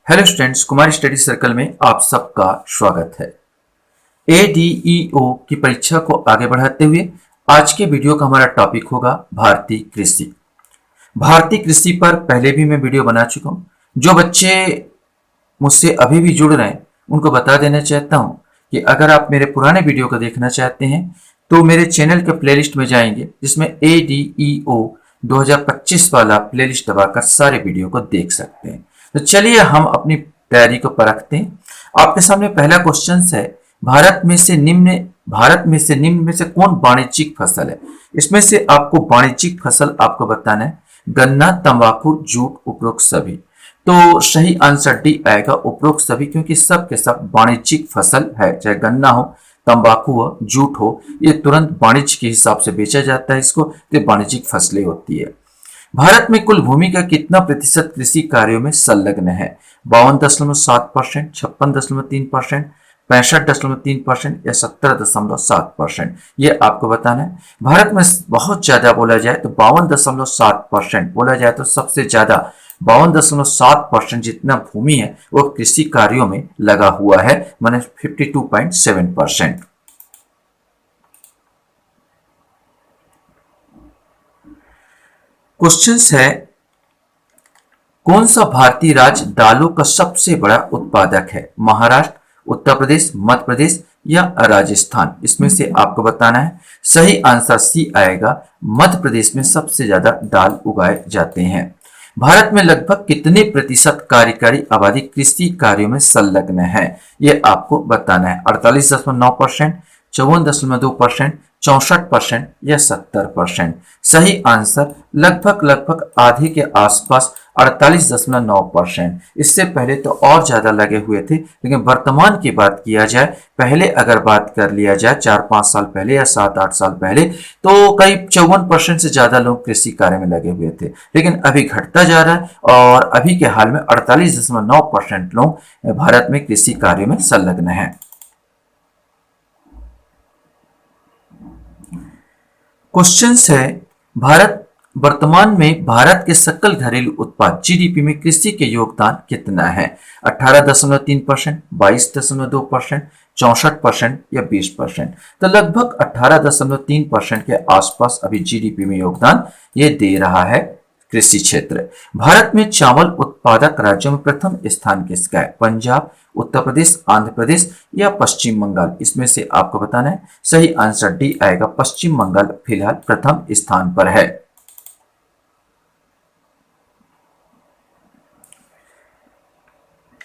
Hello students, Kumar study circle में आप सबका स्वागत है। एडीईओ की परीक्षा को आगे बढ़ाते हुए आज के वीडियो का हमारा टॉपिक होगा भारतीय कृषि। भारतीय कृषि पर पहले भी मैं वीडियो बना चुका हूं। जो बच्चे मुझसे अभी भी जुड़ रहे हैं उनको बता देना चाहता हूं कि अगर आप मेरे पुराने वीडियो को देखना चाहते हैं तो मेरे चैनल के प्लेलिस्ट में जाएंगे, जिसमें एडीईओ 2025 वाला प्लेलिस्ट दबाकर सारे वीडियो को देख सकते हैं। तो चलिए हम अपनी तैयारी को परखते हैं। आपके सामने पहला क्वेश्चन है, भारत में से निम्न में से कौन वाणिज्यिक फसल है। इसमें से आपको वाणिज्यिक फसल आपको बताना है गन्ना, तंबाकू, जूट, उपरोक्त सभी। तो सही आंसर डी आएगा, उपरोक्त सभी, क्योंकि सब के सब वाणिज्यिक फसल है। चाहे गन्ना हो, तंबाकू हो, जूट हो, ये तुरंत वाणिज्य के हिसाब से बेचा जाता है इसको, तो वाणिज्यिक फसलें होती है। भारत में कुल भूमि का कितना प्रतिशत कृषि कार्यों में संलग्न है। 52.7%, 56.3%, 65.3% या 70.7%, ये आपको बताना है। भारत में बहुत ज्यादा बोला जाए तो 52.7% बोला जाए तो सबसे ज्यादा 52.7% जितना भूमि है वो कृषि कार्यों में लगा हुआ है, माने 52.7%। क्वेश्चन है, कौन सा भारतीय राज्य दालों का सबसे बड़ा उत्पादक है। महाराष्ट्र, उत्तर प्रदेश, मध्य प्रदेश या राजस्थान। इसमें से आपको बताना है। सही आंसर सी आएगा, मध्य प्रदेश में सबसे ज्यादा दाल उगाए जाते हैं। भारत में लगभग कितने प्रतिशत कार्यकारी आबादी कृषि कार्यों में संलग्न है, यह आपको बताना है। 48.9%, 54.2%, 64% या 70%। सही आंसर लगभग आधे के आसपास 48.9%। इससे पहले तो और ज्यादा लगे हुए थे, लेकिन वर्तमान की बात किया जाए, पहले अगर बात कर लिया जाए 4-5 साल पहले या 7-8 साल पहले, तो करीब 54% से ज्यादा लोग कृषि कार्य में लगे हुए थे, लेकिन अभी घटता जा रहा है और अभी के हाल में 48.9% लोग भारत में कृषि कार्य में संलग्न हैं। क्वेश्चन है, भारत वर्तमान में भारत के सकल घरेलू उत्पाद जीडीपी में कृषि के योगदान कितना है। 18.3%, 22.2%, 64% या 20%। तो लगभग 18.3% के आसपास अभी जीडीपी में योगदान ये दे रहा है कृषि क्षेत्र। भारत में चावल उत्पादक राज्यों में प्रथम स्थान किसका है। पंजाब, उत्तर प्रदेश, आंध्र प्रदेश या पश्चिम बंगाल। इसमें से आपको बताना है। सही आंसर डी आएगा, पश्चिम बंगाल फिलहाल प्रथम स्थान पर है।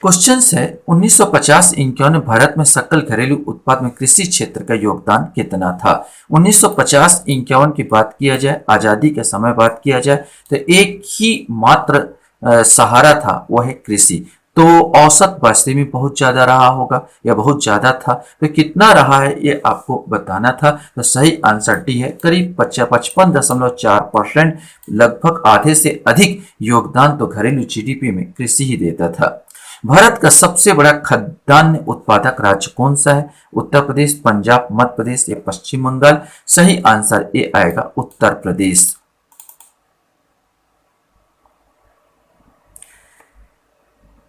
क्वेश्चन है, 1950-51 में भारत में सकल घरेलू उत्पाद में कृषि क्षेत्र का योगदान कितना था। 1950-51 की बात किया जाए, आजादी के समय बात किया जाए, तो एक ही मात्र सहारा था, वह है कृषि। तो औसत बस्ती में बहुत ज्यादा रहा होगा या बहुत ज्यादा था, तो कितना रहा है ये आपको बताना था। तो सही आंसर डी है, करीब 55.4%। लगभग आधे से अधिक योगदान तो घरेलू जीडीपी में कृषि ही देता था। भारत का सबसे बड़ा खाद्यान्न उत्पादक राज्य कौन सा है। उत्तर प्रदेश, पंजाब, मध्य प्रदेश या पश्चिम बंगाल। सही आंसर ए आएगा, उत्तर प्रदेश।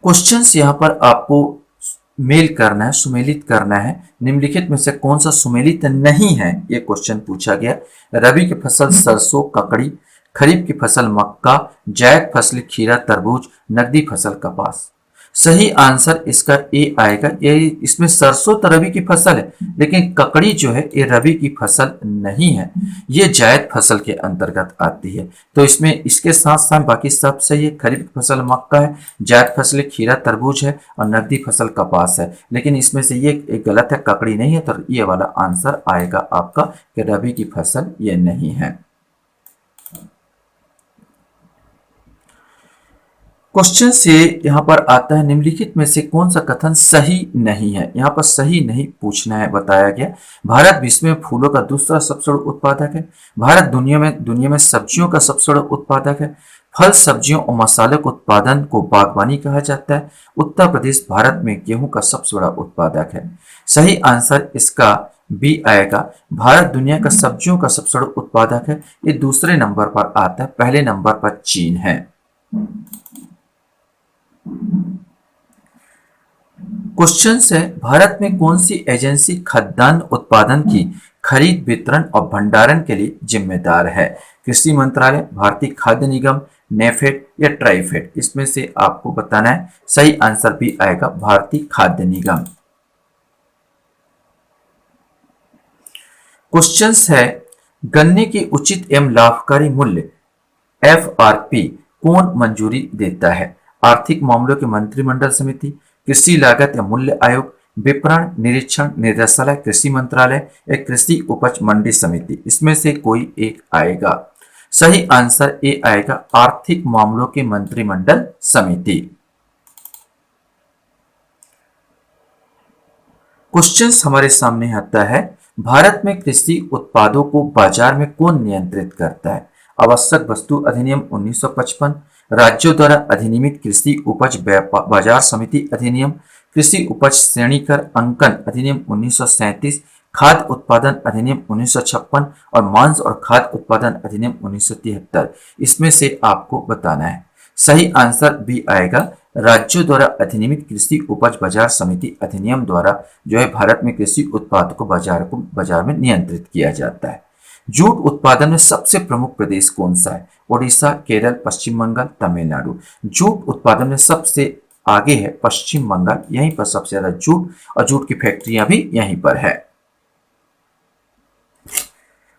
क्वेश्चन यहां पर आपको मेल करना है, सुमेलित करना है। निम्नलिखित में से कौन सा सुमेलित नहीं है, यह क्वेश्चन पूछा गया। रबी की फसल सरसों, ककड़ी, खरीफ की फसल मक्का, जायद फसल खीरा, तरबूज, नकदी फसल कपास। सही आंसर इसका ए आएगा। ये इसमें सरसों तो रबी की फसल है, लेकिन ककड़ी जो है ये रबी की फसल नहीं है, ये जायद फसल के अंतर्गत आती है। तो इसमें इसके साथ साथ बाकी सब सही है। खरीफ की फसल मक्का है, जायद फसल खीरा तरबूज है और नकदी फसल कपास है, लेकिन इसमें से ये एक गलत है, ककड़ी नहीं है। तो ये वाला आंसर आएगा आपका कि रबी की फसल ये नहीं है। क्वेश्चन से यहां पर आता है, निम्नलिखित में से कौन सा कथन सही नहीं है। यहां पर सही नहीं पूछना है, बताया गया। भारत विश्व में फूलों का दूसरा सबसे बड़ा उत्पादक है। भारत दुनिया में सब्जियों का सबसे बड़ा उत्पादक है। फल, सब्जियों और मसाले के उत्पादन को बागवानी कहा जाता है। उत्तर प्रदेश भारत में गेहूं का सबसे बड़ा उत्पादक है। सही आंसर इसका बी आएगा। भारत दुनिया का सब्जियों का सबसे बड़ा उत्पादक है। ये दूसरे नंबर पर आता है, पहले नंबर पर चीन है। क्वेश्चन है, भारत में कौन सी एजेंसी खाद्यान्न उत्पादन की खरीद, वितरण और भंडारण के लिए जिम्मेदार है? कृषि मंत्रालय, भारतीय खाद्य निगम, नेफेड या ट्राइफेड? इसमें से आपको बताना है। सही आंसर भी आएगा भारतीय खाद्य निगम। क्वेश्चन है, गन्ने की उचित एवं लाभकारी मूल्य एफआरपी कौन मंजूरी देता है? आर्थिक मामलों के मंत्रिमंडल समिति, कृषि लागत या मूल्य आयोग, विपणन निरीक्षण निदेशालय, कृषि मंत्रालय या कृषि उपज मंडी समिति? इसमें से कोई एक आएगा। सही आंसर ए आएगा, आर्थिक मामलों के मंत्रिमंडल समिति। क्वेश्चन हमारे सामने आता है, भारत में कृषि उत्पादों को बाजार में कौन नियंत्रित करता है? आवश्यक वस्तु अधिनियम 1955, राज्यों द्वारा अधिनियमित कृषि उपज बाजार समिति अधिनियम, कृषि उपज श्रेणीकर अंकन अधिनियम 1937, खाद्य उत्पादन अधिनियम 1956 और मांस और खाद्य उत्पादन अधिनियम 1973? इसमें से आपको बताना है। सही आंसर भी आएगा, राज्यों द्वारा अधिनियमित कृषि उपज बाजार समिति अधिनियम द्वारा जो है भारत में कृषि उत्पाद को बाजार में नियंत्रित किया जाता है। जूट उत्पादन में सबसे प्रमुख प्रदेश कौन सा है? ओडिशा, केरल, पश्चिम बंगाल, तमिलनाडु? जूट उत्पादन में सबसे आगे है पश्चिम बंगाल, यहीं पर सबसे ज्यादा जूट और जूट की फैक्ट्रियां भी यहीं पर है।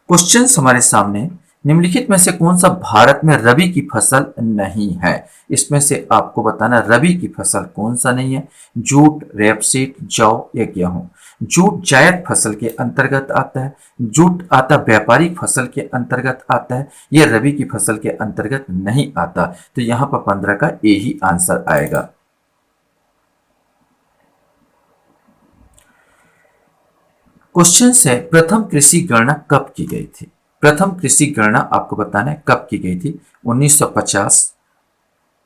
क्वेश्चन हमारे सामने, निम्नलिखित में से कौन सा भारत में रबी की फसल नहीं है? इसमें से आपको बताना रबी की फसल कौन सा नहीं है। जूट, रेपसीड, जौ या गेहूं? जूट जायद फसल के अंतर्गत आता है, जूट आता व्यापारिक फसल के अंतर्गत आता है, यह रबी की फसल के अंतर्गत नहीं आता। तो यहां पर 15 का ए ही आंसर आएगा। क्वेश्चन है, प्रथम कृषि गणना कब की गई थी? प्रथम कृषि गणना आपको बताना है कब की गई थी। 1950,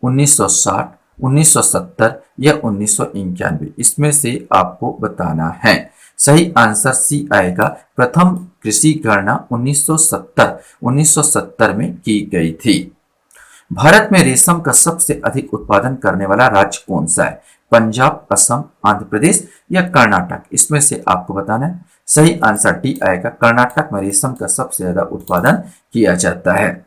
1960, 1970 या 1991? इसमें से आपको बताना है। सही आंसर सी आएगा, प्रथम कृषि गणना 1970 में की गई थी। भारत में रेशम का सबसे अधिक उत्पादन करने वाला राज्य कौन सा है? पंजाब, असम, आंध्र प्रदेश या कर्नाटक? इसमें से आपको बताना है। सही आंसर डी आएगा, कर्नाटक में रेशम का सबसे ज्यादा उत्पादन किया जाता है।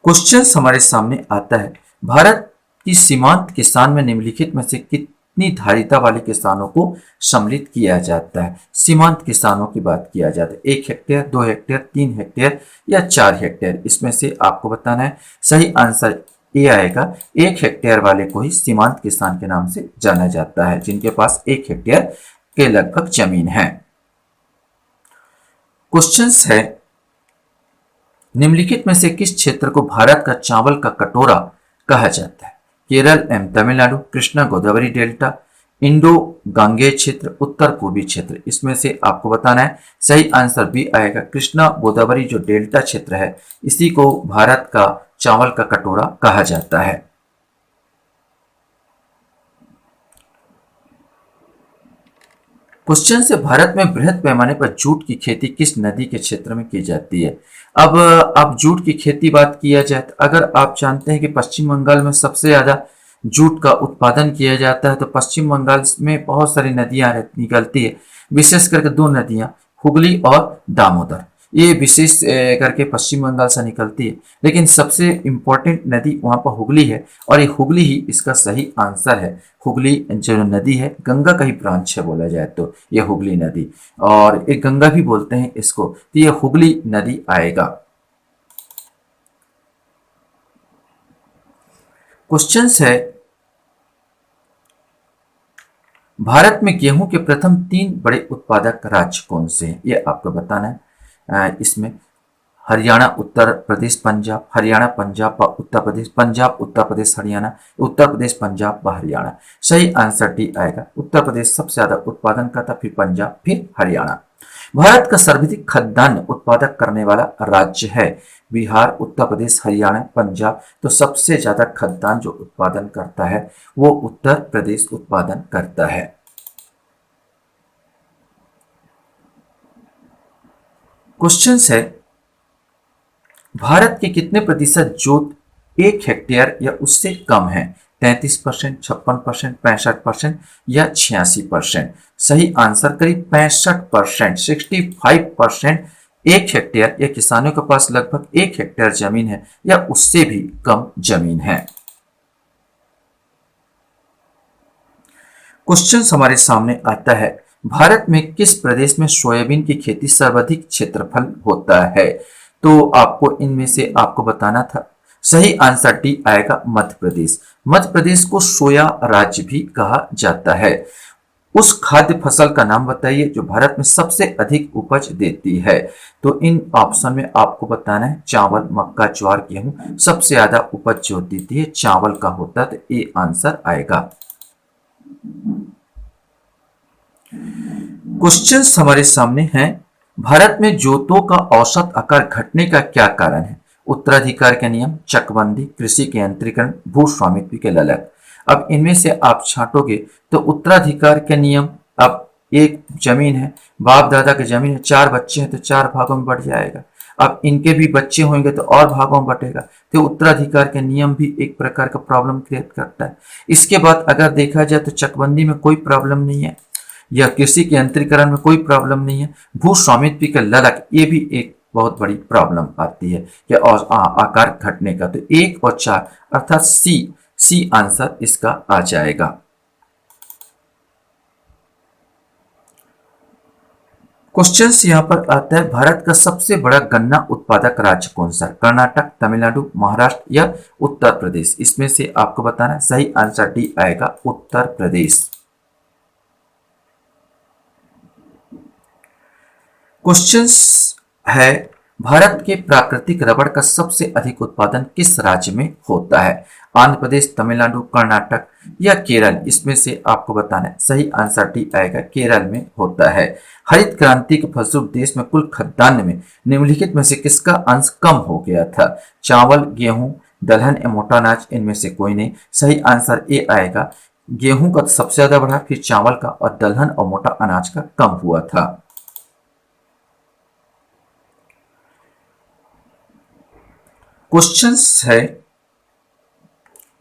क्वेश्चन हमारे सामने आता है, भारत की सीमांत किसान में निम्नलिखित में से कितनी धारिता वाले किसानों को सम्मिलित किया जाता है? सीमांत किसानों की बात किया जाता है। 1 हेक्टेयर, 2 हेक्टेयर, 3 हेक्टेयर या 4 हेक्टेयर? इसमें से आपको बताना है। सही आंसर ए आएगा, 1 हेक्टेयर वाले को ही सीमांत किसान के नाम से जाना जाता है, जिनके पास 1 हेक्टेयर के लगभग जमीन है। क्वेश्चन है, निम्नलिखित में से किस क्षेत्र को भारत का चावल का कटोरा कहा जाता है? केरल एवं तमिलनाडु, कृष्णा गोदावरी डेल्टा, इंडो गांगेय क्षेत्र, उत्तर पूर्वी क्षेत्र? इसमें से आपको बताना है। सही आंसर भी आएगा, कृष्णा गोदावरी जो डेल्टा क्षेत्र है, इसी को भारत का चावल का कटोरा कहा जाता है। क्वेश्चन से, भारत में बृहद पैमाने पर जूट की खेती किस नदी के क्षेत्र में की जाती है? अब जूट की खेती बात किया जाए तो अगर आप जानते हैं कि पश्चिम बंगाल में सबसे ज्यादा जूट का उत्पादन किया जाता है, तो पश्चिम बंगाल में बहुत सारी नदियां निकलती है, विशेष करके 2 नदियां, हुगली और दामोदर। ये विशेष करके पश्चिम बंगाल से निकलती है, लेकिन सबसे इंपॉर्टेंट नदी वहां पर हुगली है और ये हुगली ही इसका सही आंसर है। हुगली जो नदी है, गंगा का ही ब्रांच है बोला जाए तो ये हुगली नदी, और एक गंगा भी बोलते हैं इसको, तो ये हुगली नदी आएगा। क्वेश्चन है, भारत में गेहूं के प्रथम 3 बड़े उत्पादक राज्य कौन से हैं? ये आपको बताना है। इसमें हरियाणा, उत्तर प्रदेश, पंजाब, हरियाणा, पंजाब व उत्तर प्रदेश, पंजाब, उत्तर प्रदेश, हरियाणा, उत्तर प्रदेश, पंजाब व हरियाणा? सही आंसर डी आएगा, उत्तर प्रदेश सबसे ज्यादा उत्पादन करता, फिर पंजाब, फिर हरियाणा। भारत का सर्वाधिक खाद्यान्न उत्पादक करने वाला राज्य है बिहार, उत्तर प्रदेश, हरियाणा, पंजाब? तो सबसे ज्यादा खाद्यान्न जो उत्पादन करता है वो उत्तर प्रदेश उत्पादन करता है। क्वेश्चन है, भारत के कितने प्रतिशत जूट 1 हेक्टेयर या उससे कम है? 33%, 56%, 65% या 86%? सही आंसर करीब 65%, 65%। 1 हेक्टेयर या किसानों के पास लगभग 1 हेक्टेयर जमीन है या उससे भी कम जमीन है। क्वेश्चन हमारे सामने आता है, भारत में किस प्रदेश में सोयाबीन की खेती सर्वाधिक क्षेत्रफल होता है? तो आपको इनमें से आपको बताना था। सही आंसर डी आएगा, मध्य प्रदेश। मध्य प्रदेश को सोया राज्य भी कहा जाता है। उस खाद्य फसल का नाम बताइए जो भारत में सबसे अधिक उपज देती है। तो इन ऑप्शन में आपको बताना है चावल, मक्का, ज्वार, गेहूं। सबसे ज्यादा उपज जो देती है चावल का होता है, तो ये आंसर आएगा। क्वेश्चन हमारे सामने है, भारत में जोतों का औसत आकार घटने का क्या कारण है? उत्तराधिकार के नियम, चकबंदी, कृषि के यंत्रीकरण, भू स्वामित्व के ललक। अब इनमें से आप छांटोगे तो उत्तराधिकार के नियम, अब एक जमीन है, बाप दादा की जमीन है, 4 बच्चे हैं तो 4 भागों में बढ़ जाएगा। अब इनके भी बच्चे होंगे तो और भागों में बटेगा, तो उत्तराधिकार के नियम भी एक प्रकार का प्रॉब्लम क्रिएट करता है। इसके बाद अगर देखा जाए तो चकबंदी में कोई प्रॉब्लम नहीं है, या कृषि के यंत्रीकरण में कोई प्रॉब्लम नहीं है। भू स्वामित्व का ललक, ये भी एक बहुत बड़ी प्रॉब्लम आती है कि आकार घटने का। तो 1 और 4 अर्थात सी आंसर इसका आ जाएगा। क्वेश्चन यहां पर आता है, भारत का सबसे बड़ा गन्ना उत्पादक राज्य कौन सा है? कर्नाटक, तमिलनाडु, महाराष्ट्र या उत्तर प्रदेश? इसमें से आपको बताना है। सही आंसर डी आएगा, उत्तर प्रदेश। क्वेश्चन है, भारत के प्राकृतिक रबड़ का सबसे अधिक उत्पादन किस राज्य में होता है? आंध्र प्रदेश, तमिलनाडु, कर्नाटक या केरल? इसमें से आपको बताना है। सही आंसर डी आएगा, केरल में होता है। हरित क्रांति के फलस्वरूप देश में कुल खाद्यान्न में निम्नलिखित में से किसका अंश कम हो गया था? चावल, गेहूं, दलहन या मोटा अनाज? इनमें से कोई नहीं। सही आंसर ए आएगा, गेहूं का सबसे ज्यादा बढ़ा, फिर चावल का, और दलहन और मोटा अनाज का कम हुआ था। क्वेश्चन है,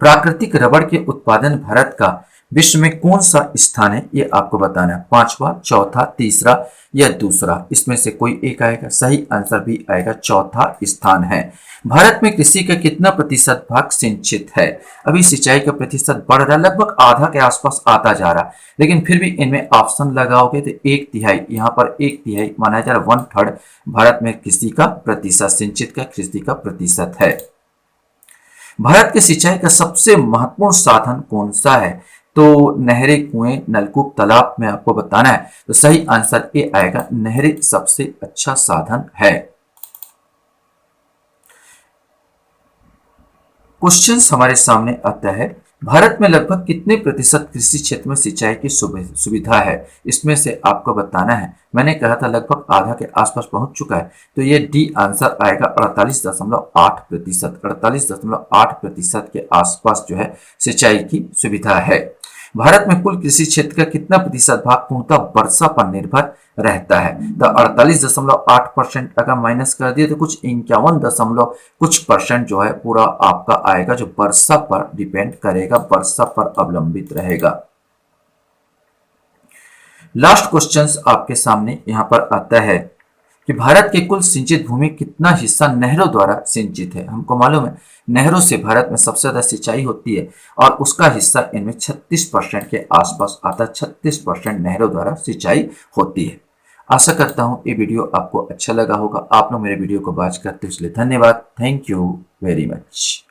प्राकृतिक रबड़ के उत्पादन भारत का विश्व में कौन सा स्थान है? ये आपको बताना है। 5वां, चौथा, तीसरा या दूसरा? इसमें से कोई एक आएगा। सही आंसर भी आएगा, चौथा स्थान है। भारत में कृषि का कितना प्रतिशत भाग सिंचित है? अभी सिंचाई का प्रतिशत बढ़ रहा है, लगभग आधा के आसपास आता जा रहा है, लेकिन फिर भी इनमें ऑप्शन लगाओगे तो 1/3, यहाँ पर 1/3 माना जा रहा है, 1/3 भारत में कृषि का प्रतिशत, सिंचित का कृषि का प्रतिशत है। भारत के सिंचाई का सबसे महत्वपूर्ण साधन कौन सा है? तो नहरें, कुएं, नलकूप, तालाब में आपको बताना है। तो सही आंसर ए आएगा, नहरें सबसे अच्छा साधन है। क्वेश्चन हमारे सामने आता है, भारत में लगभग कितने प्रतिशत कृषि क्षेत्र में सिंचाई की सुविधा है? इसमें से आपको बताना है। मैंने कहा था लगभग आधा के आसपास पहुंच चुका है, तो ये डी आंसर आएगा, 48.8%। 48.8% के आसपास जो है सिंचाई की सुविधा है। भारत में कुल कृषि क्षेत्र का कितना प्रतिशत भाग पूर्णतः वर्षा पर निर्भर रहता है? तो 48.8% अगर माइनस कर दिए तो कुछ 51 दशमलव कुछ परसेंट जो है पूरा आपका आएगा, जो वर्षा पर डिपेंड करेगा, वर्षा पर अवलंबित रहेगा। लास्ट क्वेश्चन आपके सामने यहां पर आता है कि भारत के कुल सिंचित भूमि कितना हिस्सा नहरों द्वारा सिंचित है? हमको मालूम है नहरों से भारत में सबसे ज्यादा सिंचाई होती है और उसका हिस्सा इनमें 36% के आसपास आता है। 36% नहरों द्वारा सिंचाई होती है। आशा करता हूं ये वीडियो आपको अच्छा लगा होगा। आप लोग मेरे वीडियो को वॉच करते हो इसलिए धन्यवाद। Thank you very much.